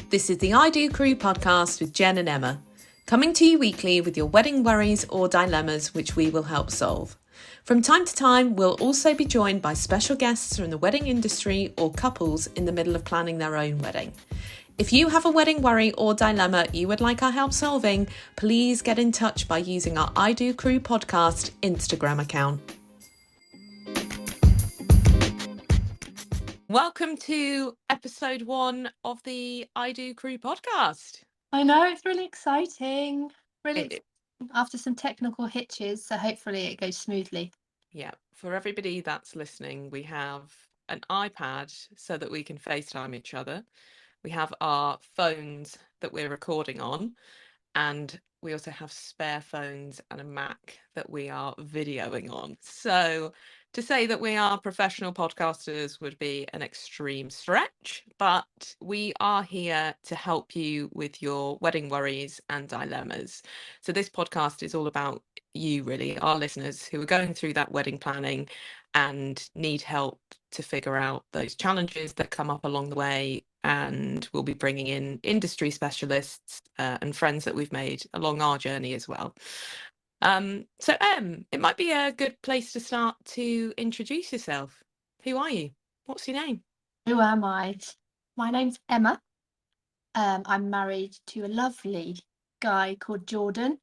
This is the I Do Crew podcast with Jen and Emma, coming to you weekly with your wedding worries or dilemmas which we will help solve. From time to time, we'll also be joined by special guests from the wedding industry or couples in the middle of planning their own wedding. If you have a wedding worry or dilemma you would like our help solving, please get in touch by using our I Do Crew podcast Instagram account. Welcome to episode 1 of the I Do Crew podcast. I know, it's really exciting. After some technical hitches, so hopefully it goes smoothly. Yeah, for everybody that's listening, we have an iPad so that we can FaceTime each other. We have our phones that we're recording on, and we also have spare phones and a Mac that we are videoing on. So to say that we are professional podcasters would be an extreme stretch, but we are here to help you with your wedding worries and dilemmas. So this podcast is all about you, really, our listeners who are going through that wedding planning and need help to figure out those challenges that come up along the way. And we'll be bringing in industry specialists and friends that we've made along our journey as well. So it might be a good place to start to introduce yourself. Who are you? What's your name? Who am I? My name's Emma. I'm married to a lovely guy called Jordan,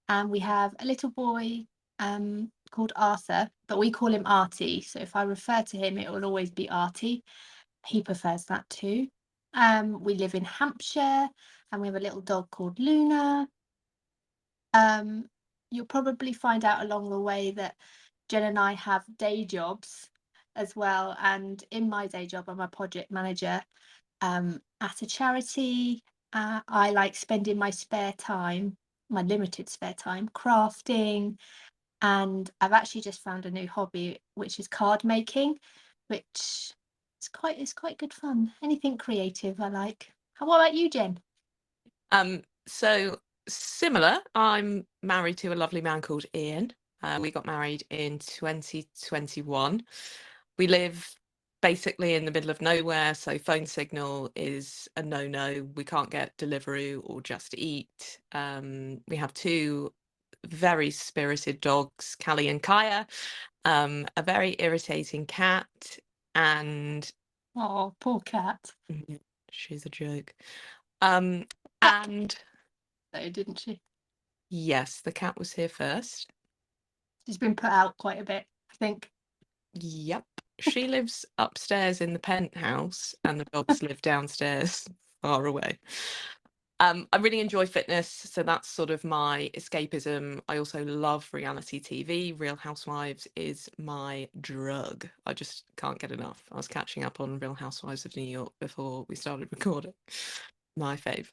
and we have a little boy called Arthur, but we call him Artie. So if I refer to him, it will always be Artie. He prefers that too. We live in Hampshire, and we have a little dog called Luna. You'll probably find out along the way that Jen and I have day jobs as well. And in my day job, I'm a project manager at a charity. I like spending my spare time, my limited spare time, crafting. And I've actually just found a new hobby, which is card making, which is quite good fun. Anything creative I like. What about you, Jen? So similar. I'm married to a lovely man called Ian. We got married in 2021. We live basically in the middle of nowhere, so phone signal is a no. We can't get Deliveroo or Just Eat. We have 2 very spirited dogs, Callie and Kaya, a very irritating cat, and Oh, poor cat. she's a joke. And Though, didn't she? yes, the cat was here first. She's been put out quite a bit, I think. Yep. She lives upstairs in the penthouse and the dogs live downstairs far away. I really enjoy fitness, so that's sort of my escapism. I also love reality TV. Real Housewives is my drug. I just can't get enough. I was catching up on Real Housewives of New York before we started recording. My fave.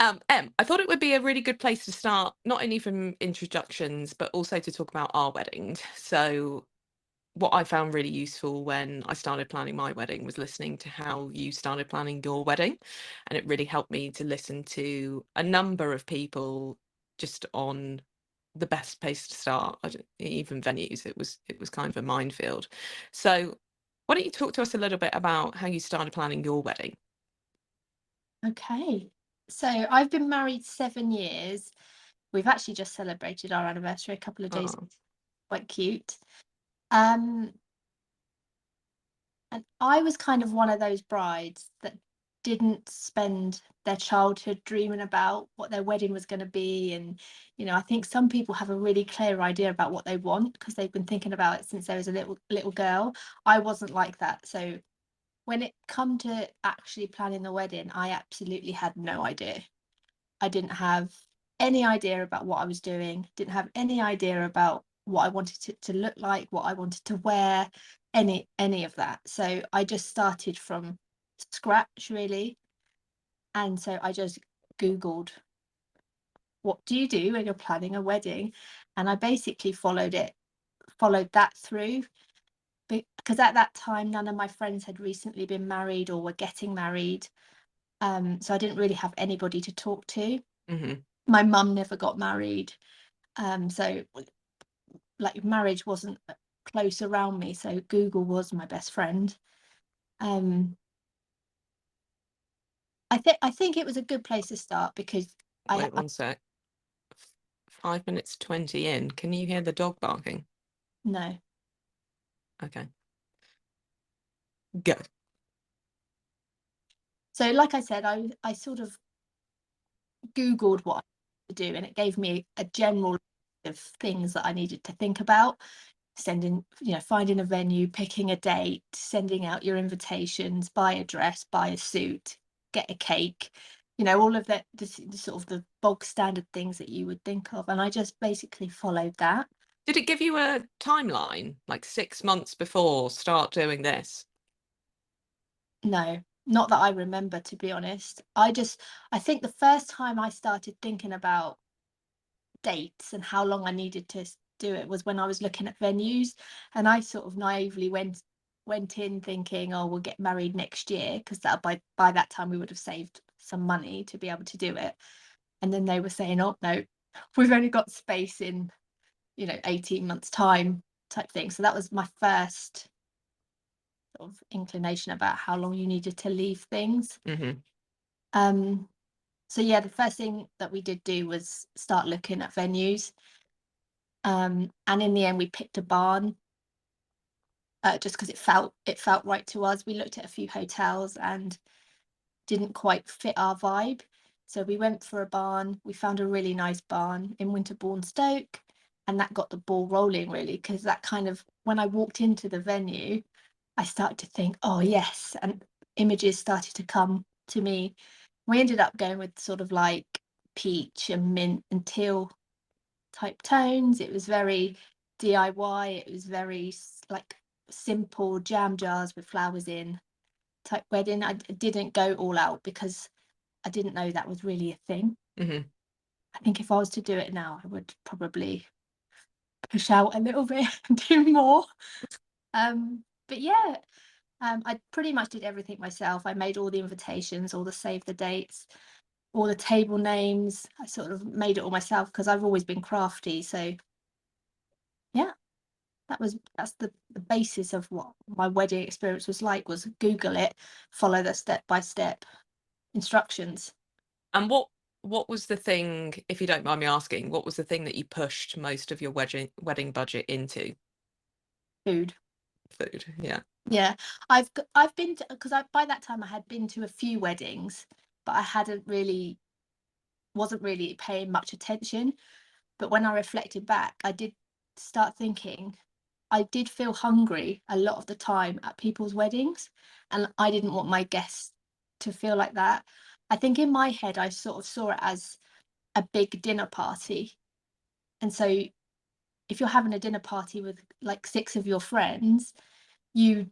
I thought it would be a really good place to start, not only from introductions, but also to talk about our wedding. So what I found really useful when I started planning my wedding was listening to how you started planning your wedding. And it really helped me to listen to a number of people just on the best place to start. Even venues, it was kind of a minefield. So why don't you talk to us a little bit about how you started planning your wedding? Okay. So I've been married 7 years. We've actually just celebrated our anniversary a couple of days. Oh. Quite cute. And I was kind of one of those brides that didn't spend their childhood dreaming about what their wedding was going to be. And I think some people have a really clear idea about what they want because they've been thinking about it since they was a little girl. I wasn't like that. So when it come to actually planning the wedding, I absolutely had no idea. I didn't have any idea about what I was doing, didn't have any idea about what I wanted it to look like, what I wanted to wear, any of that. So I just started from scratch, really. And so I just Googled, what do you do when you're planning a wedding? And I basically followed that through, because at that time none of my friends had recently been married or were getting married. So I didn't really have anybody to talk to. Mm-hmm. My mum never got married. So like marriage wasn't close around me. So Google was my best friend. I think it was a good place to start because Wait one sec. 5 minutes 20 in. Can you hear the dog barking? no. Okay. Go. So like I said, I sort of Googled what I to do, and it gave me a general list of things that I needed to think about. Finding a venue, picking a date, sending out your invitations, buy a dress, buy a suit, get a cake, all of that, the sort of the bog standard things that you would think of. And I just basically followed that. Did it give you a timeline, like 6 months before, start doing this? No, not that I remember, to be honest. I think the first time I started thinking about dates and how long I needed to do it was when I was looking at venues, and I sort of naively went in thinking, oh, we'll get married next year, because that by that time we would have saved some money to be able to do it. And then they were saying, oh no, we've only got space in 18 months time, type thing. So that was my first sort of inclination about how long you needed to leave things. Mm-hmm. So yeah, the first thing that we did do was start looking at venues. And in the end we picked a barn, just because it felt right to us. We looked at a few hotels and didn't quite fit our vibe, so we went for a barn. We found a really nice barn in Winterbourne, Stoke, and that got the ball rolling, really, because that kind of, when I walked into the venue, I started to think, oh yes, and images started to come to me. We ended up going with sort of like peach and mint and teal type tones. It was very DIY. It was very like simple jam jars with flowers in type wedding. I didn't go all out because I didn't know that was really a thing. Mm-hmm. I think if I was to do it now, I would probably push out a little bit and do more. But yeah, I pretty much did everything myself. I made all the invitations, all the save the dates, all the table names. I sort of made it all myself because I've always been crafty. So yeah, that's the basis of what my wedding experience was like, was Google it, follow the step-by-step instructions. And what was the thing, if you don't mind me asking, what was the thing that you pushed most of your wedding budget into? Food. Food, yeah. Yeah, I've been to, because by that time I had been to a few weddings, but I wasn't really paying much attention. But when I reflected back, I did start thinking, I did feel hungry a lot of the time at people's weddings, and I didn't want my guests to feel like that. I think in my head I sort of saw it as a big dinner party. And so if you're having a dinner party with like 6 of your friends, you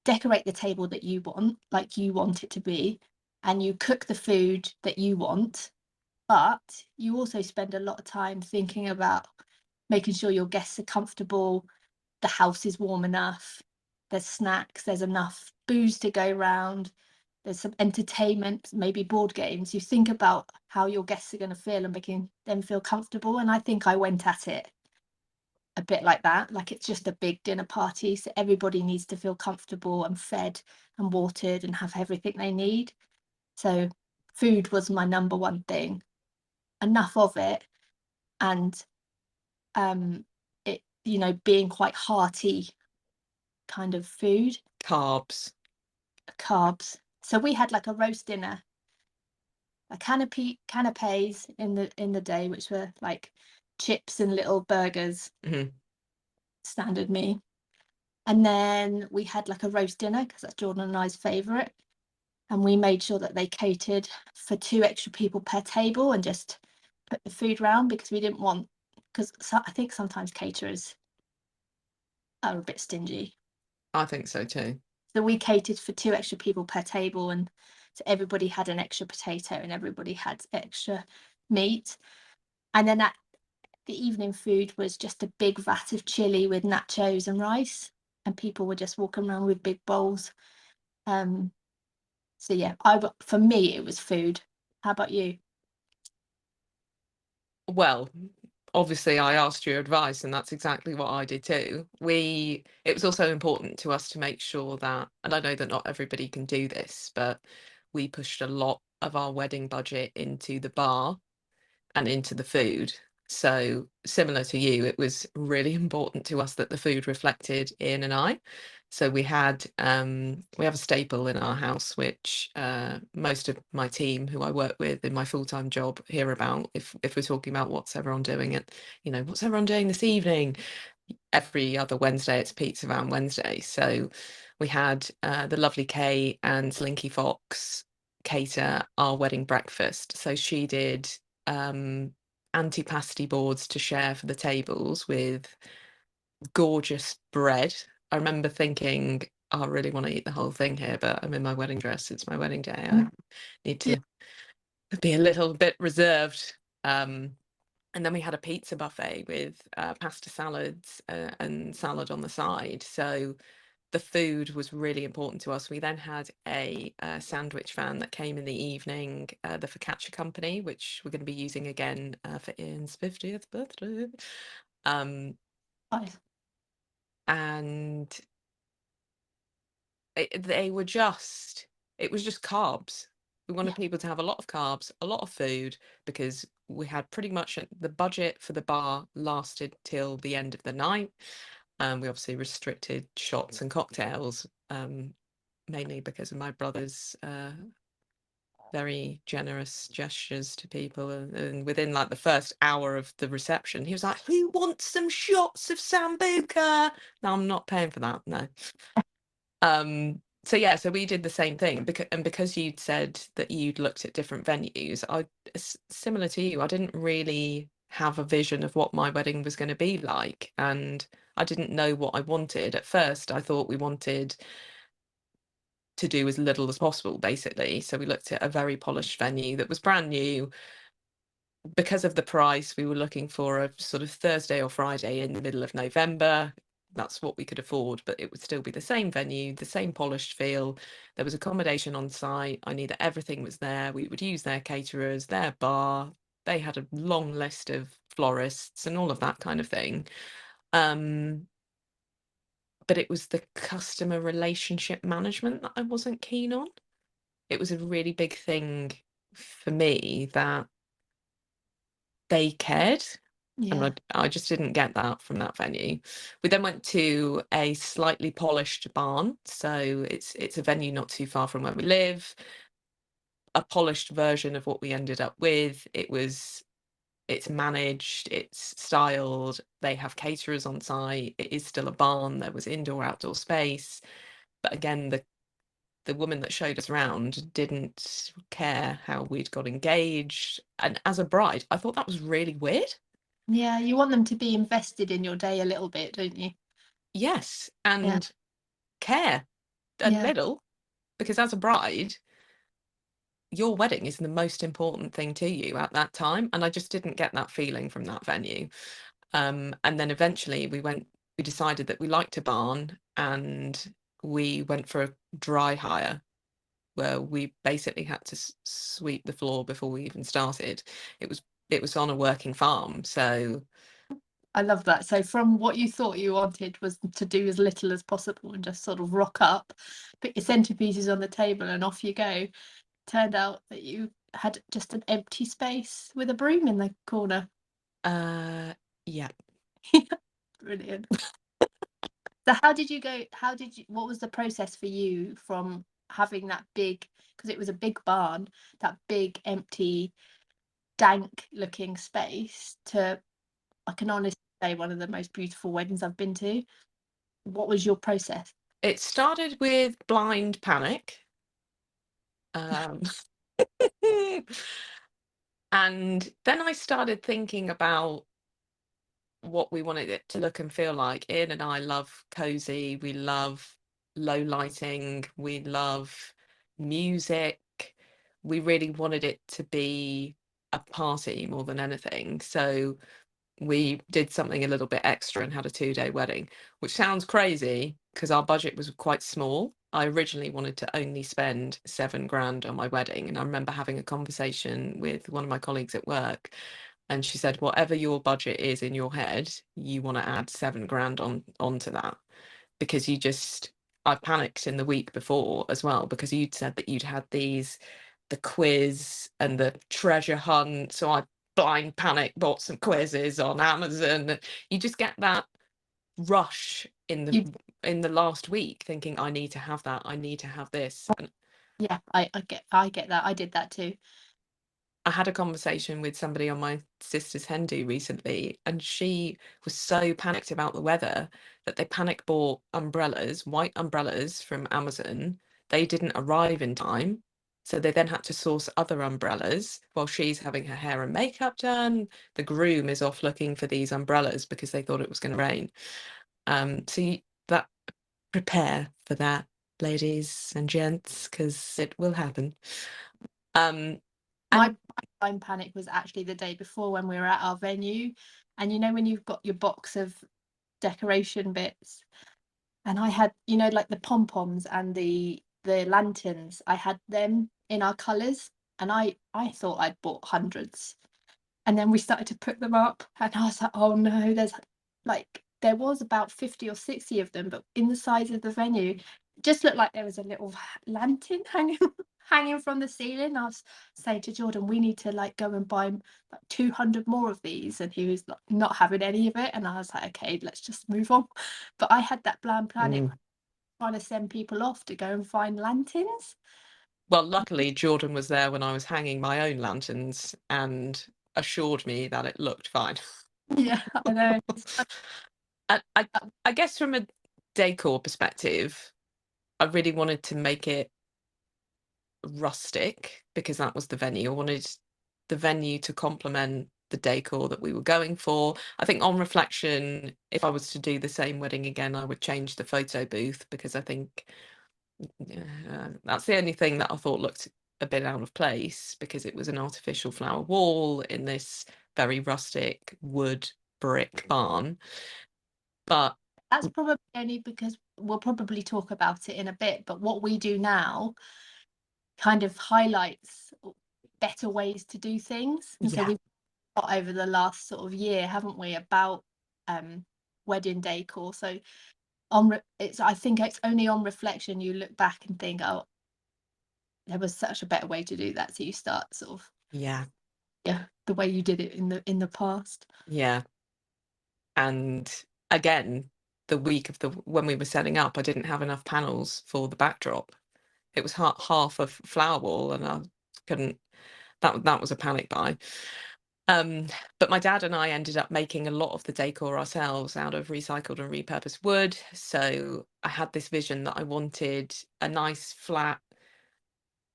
decorate the table that you want, like you want it to be, and you cook the food that you want, but you also spend a lot of time thinking about making sure your guests are comfortable, the house is warm enough, there's snacks, there's enough booze to go round, there's some entertainment, maybe board games. You think about how your guests are going to feel and making them feel comfortable. And I think I went at it a bit like that, like it's just a big dinner party, so everybody needs to feel comfortable and fed and watered and have everything they need. So food was my number one thing, enough of it, and it being quite hearty kind of food. Carbs. Carbs. So we had like a roast dinner, a canapes in the day, which were like chips and little burgers, Mm-hmm. standard me. And then we had like a roast dinner, because that's Jordan and I's favourite. And we made sure that they catered for 2 extra people per table and just put the food round, because we didn't want, because I think sometimes caterers are a bit stingy. I think so too. So we catered for 2 extra people per table, and so everybody had an extra potato and everybody had extra meat. And then the evening food was just a big vat of chili with nachos and rice, and people were just walking around with big bowls. So yeah, for me it was food. How about you? Well, obviously I asked your advice and that's exactly what I did too. It was also important to us to make sure that, and I know that not everybody can do this, but we pushed a lot of our wedding budget into the bar and into the food. So similar to you, it was really important to us that the food reflected Ian and I. So we have a staple in our house, which most of my team who I work with in my full-time job hear about if we're talking about what's everyone doing at, what's everyone doing this evening? Every other Wednesday it's Pizza Van Wednesday. So we had the lovely Kay and Slinky Fox cater our wedding breakfast. So she did antipasti boards to share for the tables with gorgeous bread. I remember thinking, "Oh, I really want to eat the whole thing here, but I'm in my wedding dress. It's my wedding day. I need Yeah. to be a little bit reserved." And then we had a pizza buffet with pasta salads and salad on the side. So the food was really important to us. We then had a sandwich van that came in the evening, the Focaccia Company, which we're going to be using again for Ian's 50th birthday. Nice. And it was just carbs. We wanted Yeah. people to have a lot of carbs, a lot of food, because we had pretty much the budget for the bar lasted till the end of the night. We obviously restricted shots and cocktails, mainly because of my brother's very generous gestures to people. And within like the first hour of the reception, he was like, "Who wants some shots of Sambuca?" No, I'm not paying for that. No. So yeah, so we did the same thing because you'd said that you'd looked at different venues. Similar to you, I didn't really have a vision of what my wedding was going to be like, and I didn't know what I wanted. At first, I thought we wanted to do as little as possible, basically. So we looked at a very polished venue that was brand new. Because of the price, we were looking for a sort of Thursday or Friday in the middle of November. That's what we could afford, but it would still be the same venue, the same polished feel. There was accommodation on site. I knew that everything was there. We would use their caterers, their bar. They had a long list of florists and all of that kind of thing. But it was the customer relationship management that I wasn't keen on. It was a really big thing for me that they cared. And Yeah. I just didn't get that from that venue. We then went to a slightly polished barn. So it's a venue not too far from where we live, a polished version of what we ended up with. It's managed, it's styled, they have caterers on site, it is still a barn, there was indoor outdoor space. But again, the woman that showed us around didn't care how we'd got engaged. And as a bride, I thought that was really weird. Yeah. You want them to be invested in your day a little bit, don't you? Yes, Yeah. and care a Yeah. little, because as a bride, your wedding is the most important thing to you at that time. And I just didn't get that feeling from that venue. And then eventually we decided that we liked a barn and we went for a dry hire where we basically had to sweep the floor before we even started. It was on a working farm, so I love that. So from what you thought you wanted was to do as little as possible and just sort of rock up, put your centerpieces on the table and off you go. Turned out that you had just an empty space with a broom in the corner. yeah. Brilliant. So what was the process for you from having that big, because it was a big barn, that big empty dank looking space, to, I can honestly say, one of the most beautiful weddings I've been to? What was your process? It started with blind panic. Um, and then I started thinking about what we wanted it to look and feel like. Ian and I love cozy, we love low lighting, we love music. We really wanted it to be a party more than anything. So we did something a little bit extra and had a 2-day wedding, which sounds crazy because our budget was quite small. I originally wanted to only spend 7 grand on my wedding. And I remember having a conversation with one of my colleagues at work, and she said, whatever your budget is in your head, you want to add 7 grand onto that, because I panicked in the week before as well, because you'd said that you'd had the quiz and the treasure hunt. So I blind panic bought some quizzes on Amazon. You just get that rush You, in the last week thinking, I need to have that, I need to have this. And yeah, I get that. I did that too. I had a conversation with somebody on my sister's hen do recently, and she was so panicked about the weather that they panic bought umbrellas, white umbrellas from Amazon. They didn't arrive in time. So they then had to source other umbrellas while she's having her hair and makeup done. The groom is off looking for these umbrellas because they thought it was going to rain. That prepare for that, ladies and gents, because it will happen. Um, My and blind panic was actually the day before when we were at our venue, and you know when you've got your box of decoration bits, and I had, you know, like the pom-poms and the lanterns, I had them in our colours, and I thought I'd bought hundreds. And then we started to put them up, and I was like, oh no, there was about 50 or 60 of them, but in the size of the venue, it just looked like there was a little lantern hanging from the ceiling. I was saying to Jordan, we need to like go and buy like 200 more of these, and he was like, not having any of it. And I was like, okay, let's just move on. But I had that bland planet mm, trying to send people off to go and find lanterns. well, luckily Jordan was there when I was hanging my own lanterns and assured me that it looked fine. Yeah, I know. And I guess from a decor perspective, I really wanted to make it rustic because that was the venue. I wanted the venue to complement the decor that we were going for. I think on reflection, if I was to do the same wedding again, I would change the photo booth, because I think that's the only thing that I thought looked a bit out of place, because it was an artificial flower wall in this very rustic wood brick barn. But That's probably only because we'll probably talk about it in a bit, but what we do now kind of highlights better ways to do things. And so yeah, we've got over the last sort of year, haven't we, about wedding decor. So I think it's only on reflection you look back and think, oh, there was such a better way to do that. So you start sort of, yeah, yeah, the way you did it in the past. yeah. And again, the week of the when we were setting up, I didn't have enough panels for the backdrop. It was half of flower wall, and I couldn't. That was a panic buy. But my dad and I ended up making a lot of the decor ourselves out of recycled and repurposed wood. So I had this vision that I wanted a nice flat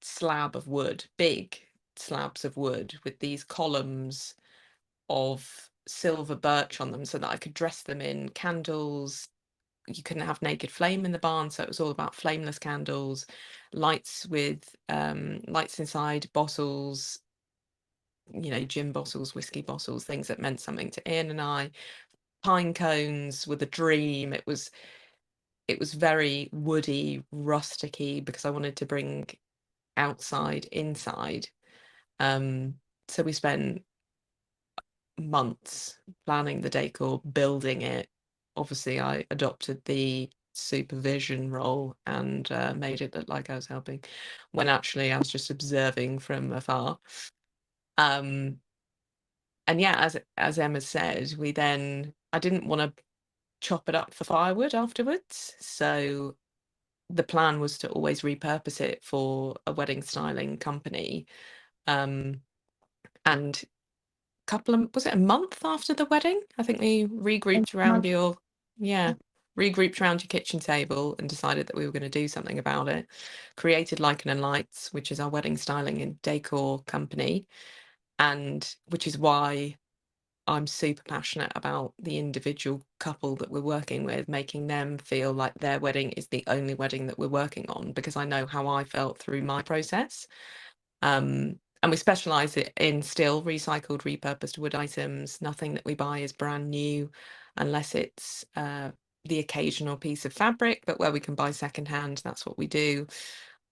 slab of wood, big slabs of wood with these columns of silver birch on them, so that I could dress them in candles. You couldn't have naked flame in the barn, so it was all about flameless candles, lights with lights inside bottles, gin bottles, whiskey bottles, things that meant something to Ian and I. Pine cones with a dream. It was very woody, rusticy, because I wanted to bring outside inside. So we spent months planning the decor, building it. Obviously, I adopted the supervision role and made it look like I was helping, when actually I was just observing from afar. Um, and yeah, as Emma said, I didn't want to chop it up for firewood afterwards, so the plan was to always repurpose it for a wedding styling company. And was it a month after the wedding? I think we regrouped around your kitchen table and decided that we were going to do something about it. Created Lichen and Lights, which is our wedding styling and decor company, and which is why I'm super passionate about the individual couple that we're working with, making them feel like their wedding is the only wedding that we're working on, because I know how I felt through my process. And we specialize it in still recycled, repurposed wood items. Nothing that we buy is brand new, unless it's the occasional piece of fabric, but where we can buy secondhand, that's what we do.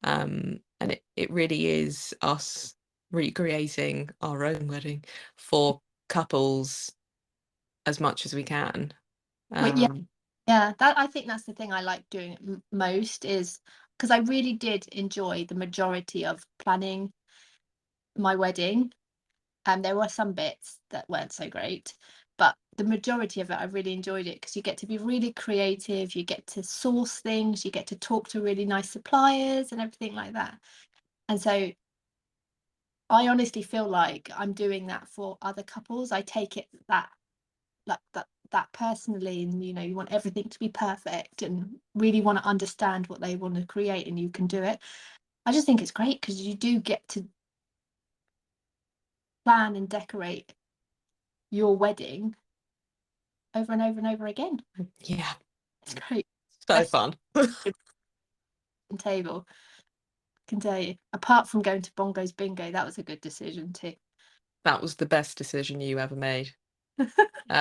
And it really is us recreating our own wedding for couples as much as we can. Well, yeah, Yeah, that I think that's the thing I like doing most, is because I really did enjoy the majority of planning my wedding. And there were some bits that weren't so great, but the majority of it, I really enjoyed it because you get to be really creative, you get to source things, you get to talk to really nice suppliers and everything like that. And so I honestly feel like I'm doing that for other couples. I take it that, like, that personally, and you want everything to be perfect and really want to understand what they want to create, and you can do it. I just think it's great because you do get to plan and decorate your wedding over and over and over again. Yeah, It's great. so Best fun. table, I can tell you. Apart from going to Bongo's Bingo, that was a good decision too. That was the best decision you ever made.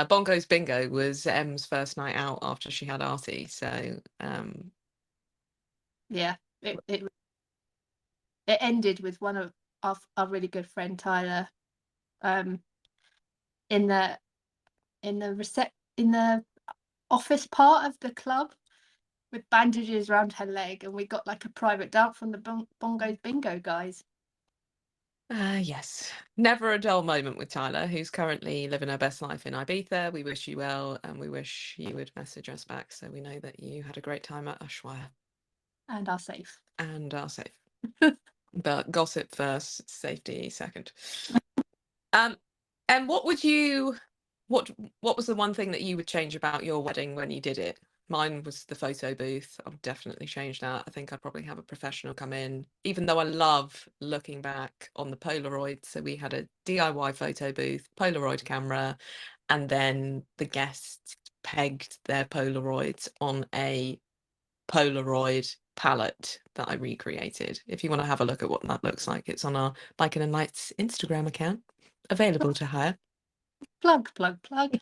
Bongo's Bingo was Em's first night out after she had Artie, so Yeah, it ended with one of our really good friend Tyler, um, in the in the office part of the club with bandages around her leg, and we got like a private dance from the Bongo's Bingo guys. yes, never a dull moment with Tyler, who's currently living her best life in Ibiza. We wish you well, and we wish you would message us back so we know that you had a great time at Ushuaia And are safe. and are safe. But gossip first, safety second. And what was the one thing that you would change about your wedding when you did it? Mine was the photo booth. I've definitely changed that. I think I'd probably have a professional come in, even though I love looking back on the Polaroid. So we had a DIY photo booth, Polaroid camera, and then the guests pegged their Polaroids on a Polaroid palette that I recreated. If you want to have a look at what that looks like, it's on our Like in a Night's Instagram account, available to hire. Plug, plug, plug.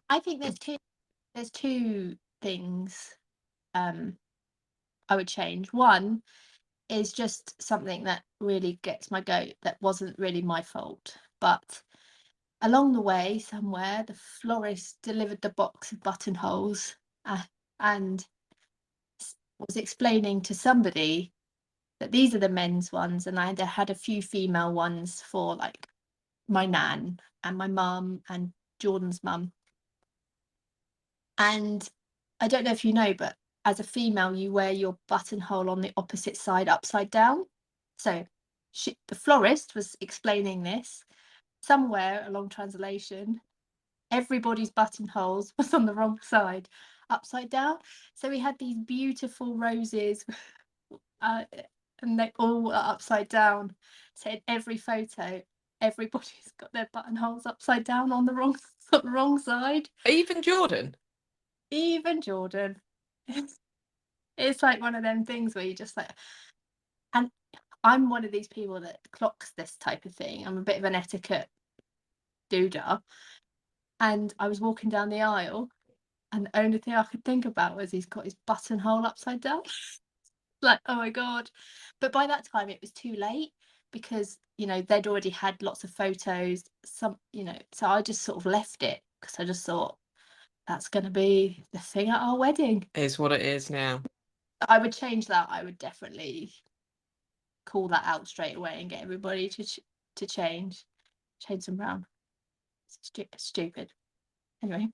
I think there's two things I would change. One is just something that really gets my goat, that wasn't really my fault, but along the way somewhere the florist delivered the box of buttonholes, and was explaining to somebody that these are the men's ones, and I had a few female ones for like my nan and my mum and Jordan's mum. And I don't know if you know, but as a female, you wear your buttonhole on the opposite side upside down. So the florist was explaining this. Somewhere along translation, everybody's buttonholes was on the wrong side, upside down. So we had these beautiful roses, uh, and they all were upside down. So in every photo, everybody's got their buttonholes upside down on the wrong side. Even Jordan. Even Jordan. It's like one of them things where you just like, and I'm one of these people that clocks this type of thing. I'm a bit of an etiquette doodah. And I was walking down the aisle, and the only thing I could think about was he's got his buttonhole upside down. Like, oh my God. But by that time, it was too late because, they'd already had lots of photos, so I just sort of left it because I just thought that's going to be the thing at our wedding. Is what it is now. I would change that. I would definitely call that out straight away and get everybody to change them round. Stupid. Anyway,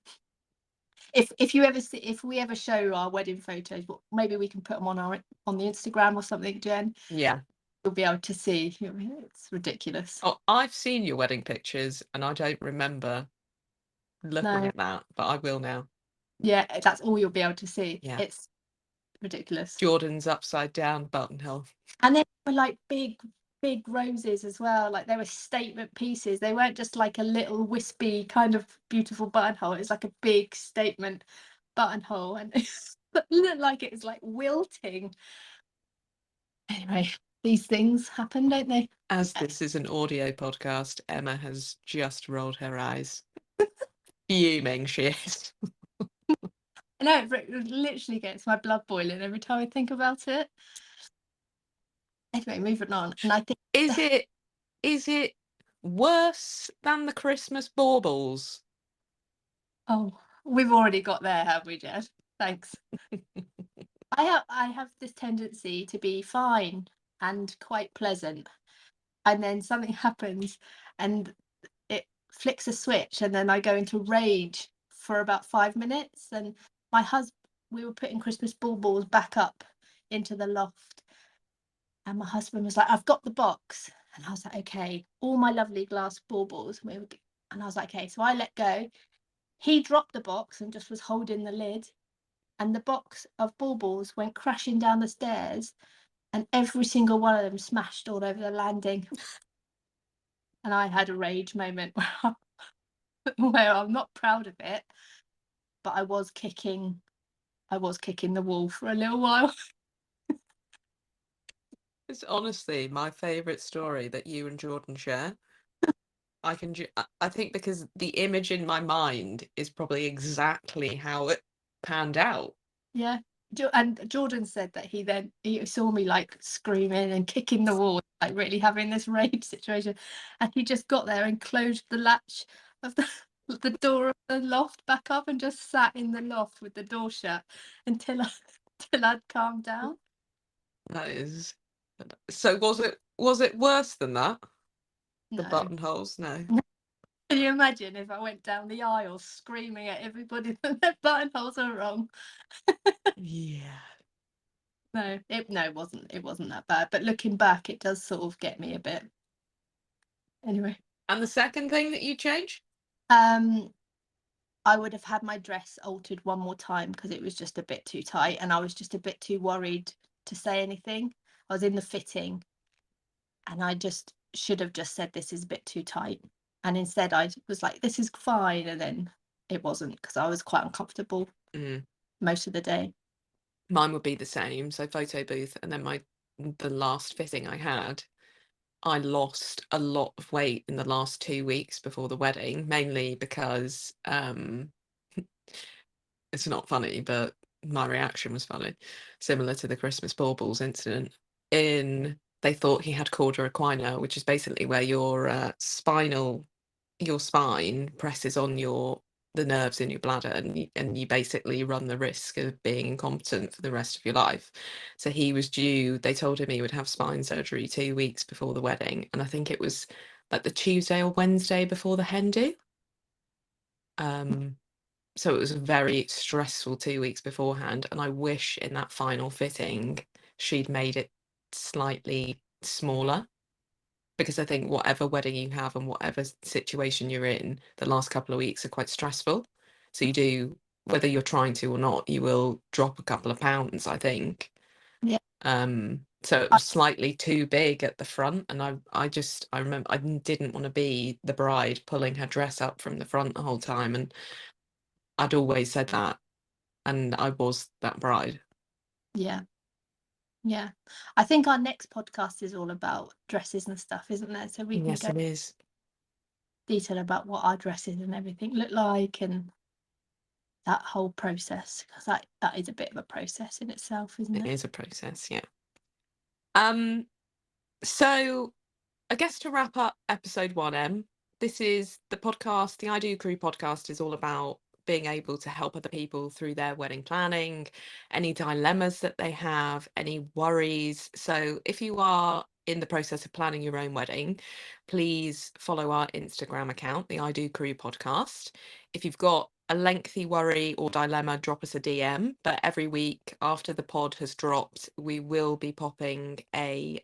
if we ever show our wedding photos, maybe we can put them on the Instagram or something, Jen. Yeah. You'll be able to see. It's ridiculous. Oh, I've seen your wedding pictures and I don't remember looking No, at that, but I will now. yeah, that's all you'll be able to see. Yeah. It's ridiculous. Jordan's upside down buttonhole. And then they were like big roses as well. Like they were statement pieces. They weren't just like a little wispy kind of beautiful buttonhole. It's like a big statement buttonhole, and it looked like it was like wilting. Anyway, these things happen, don't they? As this is an audio podcast, Emma has just rolled her eyes. Fuming she is. I know, it literally gets my blood boiling every time I think about it. Anyway, moving on. And I think Is it worse than the Christmas baubles? oh We've already got there, have we, Jed? Thanks. I have this tendency to be fine and quite pleasant, and then something happens and it flicks a switch, and then I go into rage for about 5 minutes. And my husband, we were putting Christmas baubles back up into the loft, and my husband was like, "I've got the box," and I was like, "Okay," all my lovely glass baubles. And I was like, "Okay," so I let go. He dropped the box and just was holding the lid, and the box of baubles went crashing down the stairs, and every single one of them smashed all over the landing. And I had a rage moment where I'm not proud of it, but I was kicking the wall for a little while. It's honestly my favourite story that you and Jordan share. I think because the image in my mind is probably exactly how it panned out. Yeah. And Jordan said that he saw me like screaming and kicking the wall, like really having this rage situation, and he just got there and closed the latch of the door of the loft back up and just sat in the loft with the door shut until till I'd calmed down. That is. So was it worse than that? The No. buttonholes? No. Can you imagine if I went down the aisle screaming at everybody that their buttonholes are wrong? Yeah. No, it wasn't that bad. But looking back, it does sort of get me a bit. Anyway, And the second thing that you changed? I would have had my dress altered one more time because it was just a bit too tight, and I was just a bit too worried to say anything. I was in the fitting, and I just should have just said this is a bit too tight, and instead I was like, this is fine, and then it wasn't because I was quite uncomfortable most of the day. Mine would be the same. So photo booth, and then the last fitting I had, I lost a lot of weight in the last 2 weeks before the wedding, mainly because it's not funny, but my reaction was funny, similar to the Christmas baubles incident. They thought he had cauda equina, which is basically where your spine presses on the nerves in your bladder, and you basically run the risk of being incompetent for the rest of your life. So he was due. They told him he would have spine surgery 2 weeks before the wedding, and I think it was like the Tuesday or Wednesday before the hen do. So it was a very stressful 2 weeks beforehand, and I wish in that final fitting she'd made it slightly smaller, because I think whatever wedding you have and whatever situation you're in, the last couple of weeks are quite stressful. So you do, whether you're trying to or not, you will drop a couple of pounds, I think. Yeah. So it I, was slightly too big at the front, and I remember I didn't want to be the bride pulling her dress up from the front the whole time, and I'd always said that, and I was that bride. yeah. Yeah. I think our next podcast is all about dresses and stuff, isn't there? So we can Yes, go it is. detail about what our dresses and everything look like, and that whole process, because that is a bit of a process in itself, isn't It it? is a process, yeah. So I guess to wrap up episode 1, this is the podcast. The I Do Crew podcast is all about being able to help other people through their wedding planning, any dilemmas that they have, any worries. So if you are in the process of planning your own wedding, please follow our Instagram account, the I Do Crew podcast. If you've got a lengthy worry or dilemma, drop us a DM. But every week after the pod has dropped, we will be popping a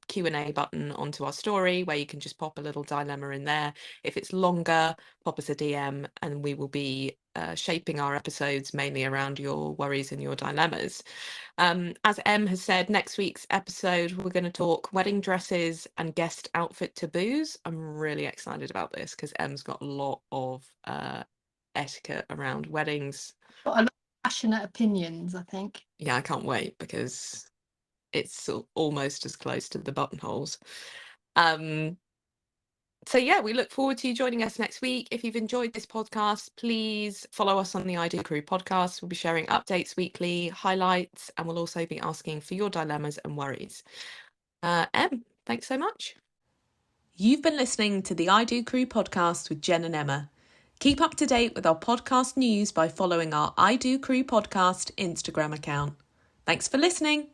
Q&A button onto our story where you can just pop a little dilemma in there. If it's longer, pop us a DM, and we will be shaping our episodes mainly around your worries and your dilemmas. As Em has said, next week's episode, we're going to talk wedding dresses and guest outfit taboos. I'm really excited about this because Em's got a lot of etiquette around weddings. Got a lot of passionate opinions, I think. Yeah, I can't wait because it's almost as close to the buttonholes. So yeah, we look forward to you joining us next week. If you've enjoyed this podcast, please follow us on the I Do Crew podcast. We'll be sharing updates weekly, highlights, and we'll also be asking for your dilemmas and worries. Em, thanks so much. You've been listening to the I Do Crew podcast with Jen and Emma. Keep up to date with our podcast news by following our I Do Crew podcast Instagram account. Thanks for listening.